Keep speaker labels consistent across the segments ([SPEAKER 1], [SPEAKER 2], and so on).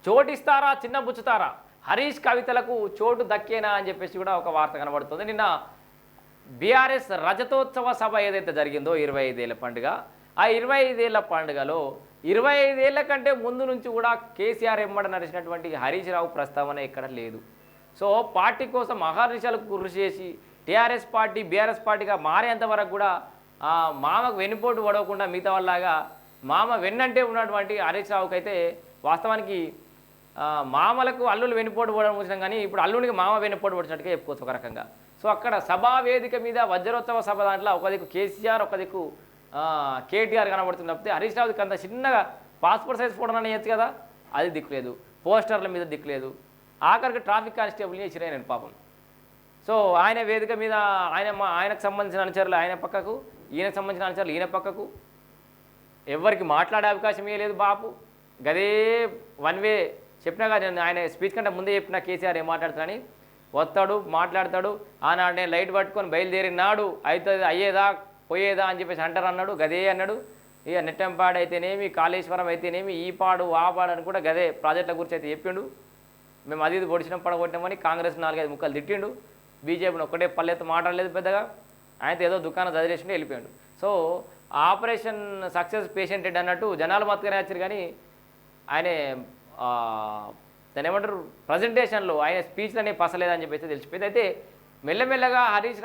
[SPEAKER 1] చోటిస్తారా చిన్న బుచ్చుతారా, హరీష్ కవితలకు చోటు దక్కేనా అని చెప్పేసి కూడా ఒక వార్త కనబడుతుంది. నిన్న బీఆర్ఎస్ రజతోత్సవ సభ ఏదైతే జరిగిందో 25 ఏళ్ల పండుగ, ఆ 25 ఏళ్ల పండుగలో 25 ఏళ్ల కంటే ముందు నుంచి కూడా కేసీఆర్ ఎమ్మడ నడిచినటువంటి హరీష్ రావు ప్రస్తావన ఎక్కడ లేదు. సో పార్టీ కోసం అహర్నిశలకు కృషి చేసి టీఆర్ఎస్ పార్టీ బీఆర్ఎస్ పార్టీగా మారేంత వరకు కూడా మామకు వెన్నుపోటు పడవకుండా మిగతా వాళ్ళలాగా మామ వెన్నంటే ఉన్నటువంటి హరీష్ రావుకి అయితే వాస్తవానికి మామలకు అల్లులు వెన్నుపోటు పడడం వచ్చినాం, కానీ ఇప్పుడు అల్లునికి మామ వెన్నుపోటు పడినట్టుగా చెప్పుకోవచ్చు ఒక రకంగా. సో అక్కడ సభా వేదిక మీద వజ్రోత్సవ సభ దాంట్లో ఒక దిక్కు కేసీఆర్, ఒక దిక్కు కేటీఆర్ కనబడుతుంది తప్పితే హరీష్ రావుకి అంత చిన్నగా పాస్పోర్ట్ సైజ్ ఫోటో అని వేయచ్చు కదా, అది దిక్కులేదు. పోస్టర్ల మీద దిక్కులేదు. ఆఖరికి ట్రాఫిక్ కానిస్టేబుల్ని ఇచ్చినా నేను పాపం. సో ఆయన వేదిక మీద ఆయనకు సంబంధించిన అనుచరులు ఆయన పక్కకు, ఈయనకు సంబంధించిన అనుచరులు ఈయన పక్కకు, ఎవరికి మాట్లాడే అవకాశం లేదు బాపు. గదే వన్ వే చెప్పినా కానీ ఆయన స్పీచ్ కంటే ముందే చెప్పిన కేసీఆర్ ఏం మాట్లాడుతాడని, వస్తాడు మాట్లాడతాడు, ఆనాడు నేను లైట్ పట్టుకొని బయలుదేరినాడు అవుతుంది అయ్యేదా పోయేదా అని చెప్పేసి అంటారు అన్నాడు, గదే అన్నాడు. ఇక నెట్టంపాడు అయితేనేమి, కాళేశ్వరం అయితేనేమి, ఈ పాడు ఆ పాడు అని కూడా గదే ప్రాజెక్టుల గురించి అయితే చెప్పిండు. మేము అది పొడిచినాం పడగొట్టామని కాంగ్రెస్ 4-5 ముక్కలు తిట్టిండు. బీజేపీని ఒక్కటే పల్లెత్తు మాట్లాడలేదు పెద్దగా, ఆయనతో ఏదో దుకాణం చదివేసిండు వెళ్ళిపోయాడు. సో ఆపరేషన్ సక్సెస్ పేషెంటెడ్ అన్నట్టు జనాలు మత్తుగానే వచ్చారు, కానీ ఆయన దాని ఏమంటారు ప్రజెంటేషన్లో ఆయన స్పీచ్లనే పసలేదని చెప్పేసి తెలిసిపోయింది. అయితే మెల్లమెల్లగా హరీష్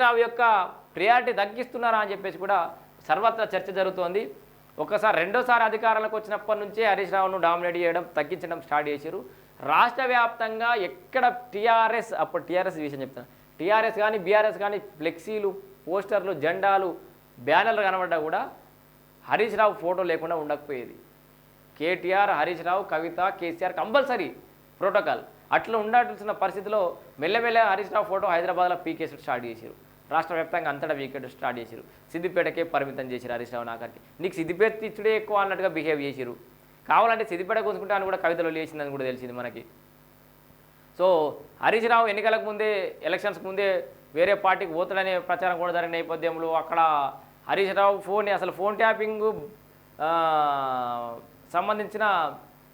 [SPEAKER 1] రావు యొక్క ప్రియారిటీ తగ్గిస్తున్నారా అని చెప్పేసి కూడా సర్వత్రా చర్చ జరుగుతోంది. రెండోసారి అధికారంలోకి వచ్చినప్పటి నుంచే హరీష్ రావును డామినేట్ చేయడం తగ్గించడం స్టార్ట్ చేశారు. రాష్ట్ర వ్యాప్తంగా ఎక్కడ టీఆర్ఎస్, అప్పుడు టీఆర్ఎస్ విషయం చెప్తాను, టీఆర్ఎస్ కానీ బీఆర్ఎస్ కానీ ఫ్లెక్సీలు, పోస్టర్లు, జెండాలు, బ్యానర్లు కనబడ్డా కూడా హరీష్ రావు ఫోటో లేకుండా ఉండకపోయేది. కేటీఆర్, హరీష్ రావు, కవిత, కేసీఆర్ కంపల్సరీ ప్రోటోకాల్ అట్లా ఉండాల్సిన పరిస్థితిలో మెల్లమెల్ల హరీష్ రావు ఫోటో హైదరాబాద్లో పీకేసుడు స్టార్ట్ చేశారు. రాష్ట్ర వ్యాప్తంగా అంతటా వీకెట్ స్టార్ట్ చేశారు. సిద్దిపేటకే పరిమితం చేశారు హరీష్ రావు. నాకరికి నీకు సిద్దిపేట ఇచ్చుడే ఎక్కువ అన్నట్టుగా బిహేవ్ చేశారు. కావాలంటే సిద్దిపేట కూర్చుకుంటే అని కూడా కవితలో లేచిందని కూడా తెలిసింది మనకి. సో హరీష్ రావు ఎన్నికలకు ముందే, ఎలక్షన్స్కి ముందే వేరే పార్టీకి పోతాడనే ప్రచారం కూడా జరిగిన నేపథ్యంలో అక్కడ హరీష్ రావు ఫోన్ ట్యాపింగ్ సంబంధించిన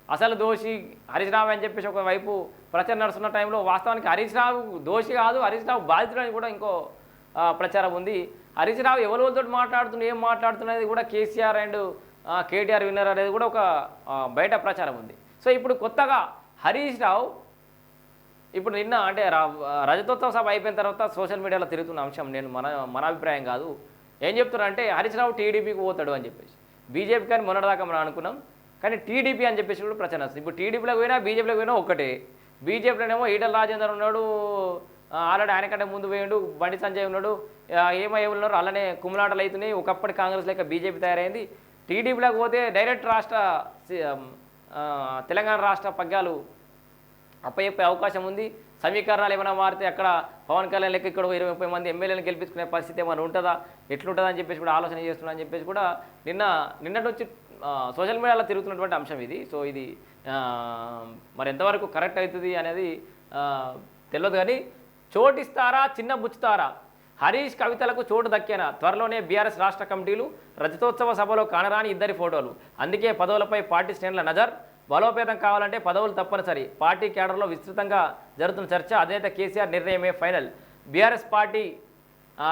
[SPEAKER 1] అసలు దోషి హరీష్ రావు అని చెప్పేసి ఒకవైపు ప్రచారం నడుస్తున్న టైంలో వాస్తవానికి హరీష్ రావు దోషి కాదు, హరీష్ రావు బాధితుడు అని కూడా ఇంకో ప్రచారం ఉంది. హరీష్ రావు ఎవరితో మాట్లాడుతున్నా ఏం మాట్లాడుతున్నది కూడా కేసీఆర్ అండ్ కేటీఆర్ విన్నర్ అనేది కూడా ఒక బయట ప్రచారం ఉంది. సో ఇప్పుడు కొత్తగా హరీష్ రావు ఇప్పుడు నిన్న అంటే రజతోత్సవ సభ అయిపోయిన తర్వాత సోషల్ మీడియాలో తిరుగుతున్న అంశం, నేను మన అభిప్రాయం కాదు, ఏం చెప్తున్నారంటే హరీష్ రావు టీడీపీకి పోతాడు అని చెప్పేసి. బీజేపీ కానీ మొన్నటిదాకా మనం అనుకున్నాం, కానీ టీడీపీ అని చెప్పేసి కూడా ప్రచారం వస్తుంది. ఇప్పుడు టీడీపీలోకి పోయినా బీజేపీలోకి పోయినా ఒకటే. బీజేపీలోనేమో ఈటల రాజేందర్ ఉన్నాడు, ఆల్రెడీ ఆయన కంటే ముందు పోయిండు, బండి సంజయ్ ఉన్నాడు, ఏమయ్య ఉన్నారు, అలానే కుమ్లాటలు అవుతున్నాయి. ఒకప్పటి కాంగ్రెస్ లేక బీజేపీ తయారైంది. టీడీపీలోకి పోతే డైరెక్ట్ తెలంగాణ రాష్ట్ర పగ్గాలు అప్పచెప్పే అవకాశం ఉంది. సమీకరణాలు ఏమైనా మారితే అక్కడ పవన్ కళ్యాణ్ లెక్క ఇక్కడ 20-30 మంది ఎమ్మెల్యేలను గెలిపించుకునే పరిస్థితి ఏమైనా ఉంటుందా, ఎట్లుంటుందా అని చెప్పేసి కూడా ఆలోచన చేస్తున్నా అని చెప్పేసి కూడా నిన్నటి వచ్చి సోషల్ మీడియాలో తిరుగుతున్నటువంటి అంశం ఇది. సో ఇది మరి ఎంతవరకు కరెక్ట్ అవుతుంది అనేది తెలియదు, కానీ చోటిస్తారా చిన్న బుచ్చుతారా, హరీష్ కవితలకు చోటు దక్కేనా, త్వరలోనే బీఆర్ఎస్ రాష్ట్ర కమిటీలు, రజతోత్సవ సభలో కానరాని ఇద్దరి ఫోటోలు, అందుకే పదవులపై పార్టీ శ్రేణుల నజర్, బలోపేతం కావాలంటే పదవులు తప్పనిసరి, పార్టీ కేడర్లో విస్తృతంగా జరుగుతున్న చర్చ, అధినేత కేసీఆర్ నిర్ణయమే ఫైనల్, బీఆర్ఎస్ పార్టీ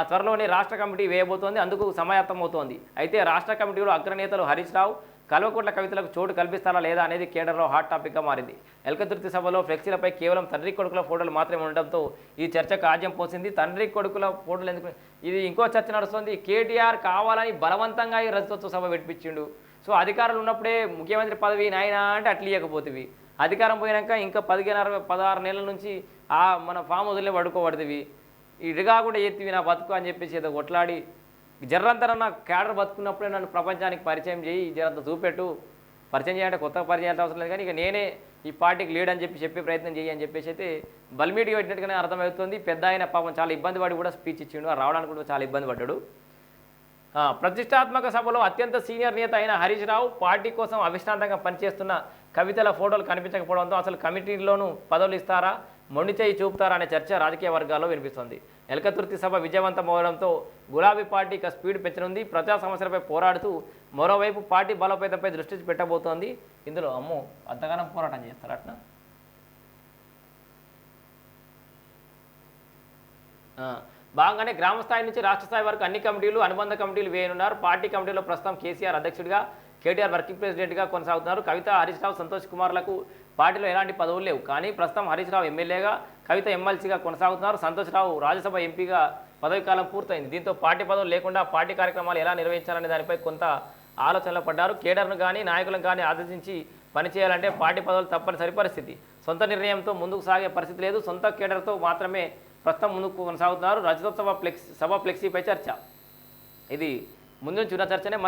[SPEAKER 1] త్వరలోనే రాష్ట్ర కమిటీ వేయబోతోంది, అందుకు సమాయత్తమవుతోంది. అయితే రాష్ట్ర కమిటీలో అగ్రనేతలు హరీష్ రావు, కల్వకుంట్ల కవితలకు చోటు కల్పిస్తారా లేదా అనేది కేడర్లో హాట్ టాపిక్గా మారింది. ఎల్కతుర్తి సభలో ఫ్లెక్సీలపై కేవలం తండ్రి కొడుకుల ఫోటోలు మాత్రమే ఉండడంతో ఈ చర్చకు ఆజ్యం పోసింది. తండ్రి కొడుకుల ఫోటోలు ఎందుకు, ఇది ఇంకో చర్చ నడుస్తుంది. కేటీఆర్ కావాలని బలవంతంగా ఈ రజతోత్సవ సభ పెట్టించిండు. సో అధికారులు ఉన్నప్పుడే ముఖ్యమంత్రి పదవి నాయనా అంటే అట్లా ఇవ్వకపోతుంది, అధికారం పోయినాక ఇంకా 15-16 నెలల నుంచి మన ఫామ్ హౌస్లే పడుకోబడుతుంది, ఇటుగా కూడా ఎత్తివి నా బతుకు అని చెప్పేసి ఏదో కొట్లాడి జర్రంతా నా క్యాడర్ బతుకున్నప్పుడే నన్ను ప్రపంచానికి పరిచయం చేయి, జరంత చూపెట్టు, పరిచయం చేయాలంటే కొత్తగా పరిచయం అవసరం లేదు, కానీ ఇక నేనే ఈ పార్టీకి లీడ్ అని చెప్పే ప్రయత్నం చేయి అని చెప్పేసి అయితే బల్మీటికి పెట్టినట్టుగానే అర్థమవుతుంది. పెద్ద ఆయన పాపం చాలా ఇబ్బంది పడి కూడా స్పీచ్ ఇచ్చిండు, రావడానికి కూడా చాలా ఇబ్బంది పడ్డాడు. ప్రతిష్టాత్మక సభలో అత్యంత సీనియర్ నేత అయిన హరీష్ రావు పార్టీ కోసం అవిశ్రాంతంగా పనిచేస్తున్న కవితల ఫోటోలు కనిపించకపోవడంతో అసలు కమిటీలోనూ పదవులు ఇస్తారా, మొండి చేయి చూపుతారా అనే చర్చ రాజకీయ వర్గాల్లో వినిపిస్తుంది. ఎలకతుర్తి సభ విజయవంతమవడంతో గులాబీ పార్టీ ఇక స్పీడ్ పెంచనుంది. ప్రజా సమస్యలపై పోరాడుతూ మరోవైపు పార్టీ బలోపేతంపై దృష్టి పెట్టబోతోంది. ఇందులో అమ్మో అంతగానం పోరాటం చేస్తారు అట్లా. భాగంగానే గ్రామ స్థాయి నుంచి రాష్ట్ర స్థాయి వరకు అన్ని కమిటీలు, అనుబంధ కమిటీలు వేయనున్నారు. పార్టీ కమిటీలో ప్రస్తుతం కేసీఆర్ అధ్యక్షుడిగా, కేటీఆర్ వర్కింగ్ ప్రెసిడెంట్గా కొనసాగుతున్నారు. కవిత, హరీష్ రావు, సంతోష్ కుమార్లకు పార్టీలో ఎలాంటి పదవులు లేవు. కానీ ప్రస్తుతం హరీష్ రావు ఎమ్మెల్యేగా, కవిత ఎమ్మెల్సీగా కొనసాగుతున్నారు. సంతోష్ రావు రాజ్యసభ ఎంపీగా పదవి కాలం పూర్తయింది. దీంతో పార్టీ పదవులు లేకుండా పార్టీ కార్యక్రమాలు ఎలా నిర్వహించాలనే దానిపై కొంత ఆలోచనలో పడ్డారు. కేడర్ను కానీ నాయకులను కానీ ఆదేశించి పనిచేయాలంటే పార్టీ పదవులు తప్పనిసరి పరిస్థితి. సొంత నిర్ణయంతో ముందుకు సాగే పరిస్థితి లేదు. సొంత కేడర్తో మాత్రమే ప్రస్తుతం ముందుకు కొనసాగుతున్నారు. రజతోత్సవ సభ ఫ్లెక్సీపై చర్చ. ఇది ముందు నుంచి ఉన్న చర్చనే.